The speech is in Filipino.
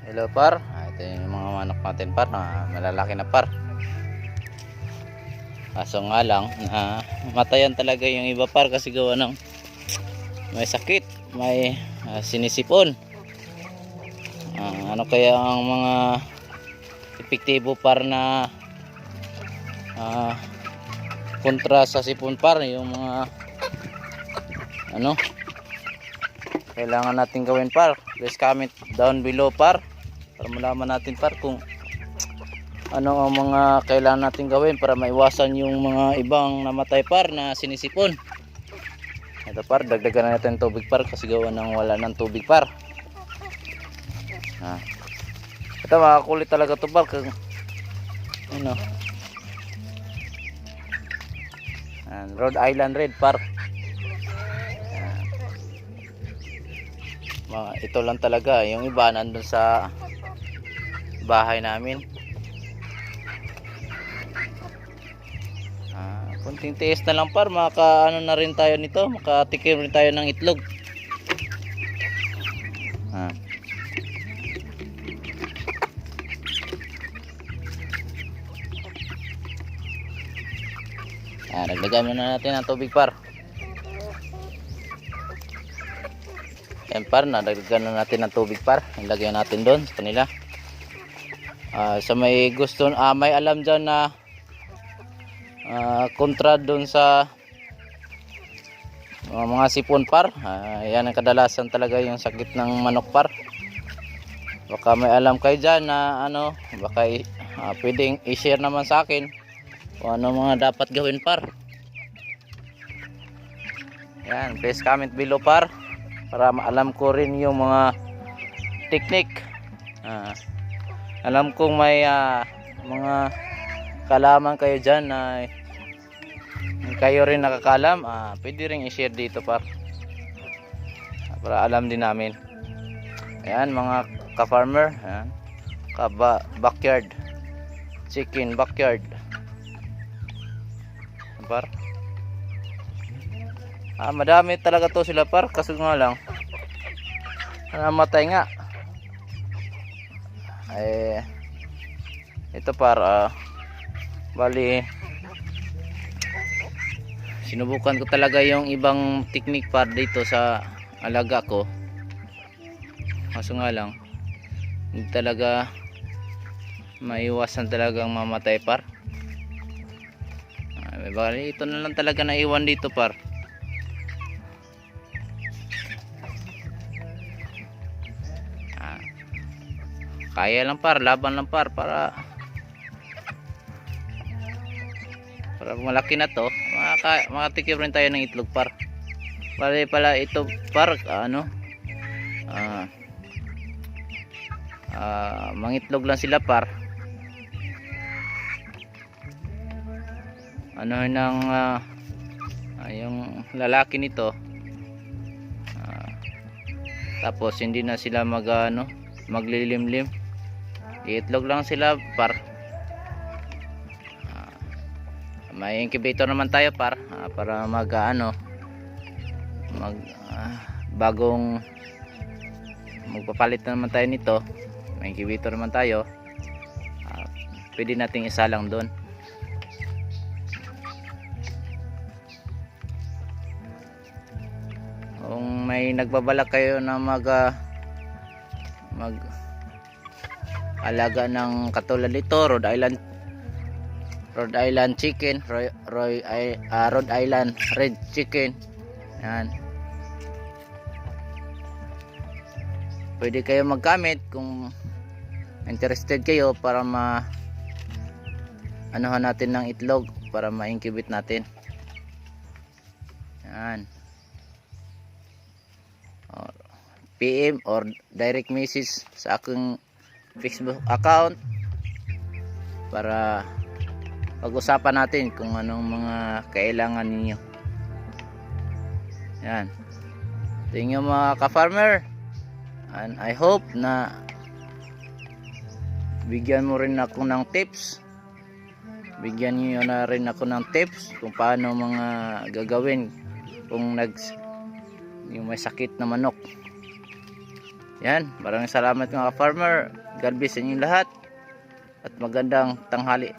Hello par, ito yung mga manok natin par na malalaki na par. Kaso nga lang na matayan talaga yung iba par kasi gawa ng may sakit, may sinisipon. Ano kaya ang mga epektibo par na kontra sa sipon par, yung mga ano kailangan natin gawin par. Please comment down below par para malaman natin par kung ano ang mga kailangan natin gawin para maiwasan yung mga ibang namatay par na sinisipon. Ito par, dagdagan na natin tubig par kasi gawa ng wala ng tubig par. Ito makakulit talaga to par kung ano, Rhode Island Red par. Ito lang talaga, yung iba nandun sa bahay namin. Kunting tiis na lang par, maka-ano na rin tayo nito, makatikim rin tayo ng itlog. Nagdagan muna natin ang tubig par. Yan par, nadagdagan na natin ang tubig par. Ilagay natin doon sa kanila. Sa may gusto, may alam dyan na kontra doon sa mga sipon par. Yan ang kadalasan talaga yung sakit ng manok par. Baka may alam kayo dyan na ano, baka pwedeng i-share naman sa akin kung ano mga dapat gawin par. Yan, please comment below par para maalam ko rin yung mga technique. Alam kong may mga kalaman kayo dyan na kayo rin nakakalam, pwede rin i-share dito par para alam din namin. Ayan mga ka-farmer, backyard chicken, backyard par. Madami talaga to sila par, kaso nga lang namatay nga. Ito par, bali sinubukan ko talaga yung ibang technique par dito sa alaga ko, kaso nga lang hindi talaga maiwasan talagang mamatay par. Bali ito na lang talaga naiwan dito par. Kaya lang par, laban lang par para malaki na to, makatikim rin tayo ng itlog par. Bali pala ito par, mangitlog lang sila par. Yung lalaki nito, tapos hindi na sila maglilimlim, iitlog lang sila par. May incubator naman tayo par, para bagong magpapalit na naman tayo nito. May incubator naman tayo, pwede nating isa lang doon. Kung may nagbabalak kayo na alaga ng katulad nito, Rhode Island chicken, Rhode Island red chicken, yan, pwede kayo mag-comment kung interested kayo para anuhan natin ng itlog para ma-incubate natin. Yan, PM or direct message sa aking Facebook account para pag-usapan natin kung anong mga kailangan ninyo. Yan, tingin nyo mga ka-farmer, and I hope na bigyan mo rin ako ng tips, bigyan nyo na rin ako ng tips kung paano mga gagawin kung yung may sakit na manok. Yan, maraming salamat mga farmer. God bless sa inyong lahat at magandang tanghali.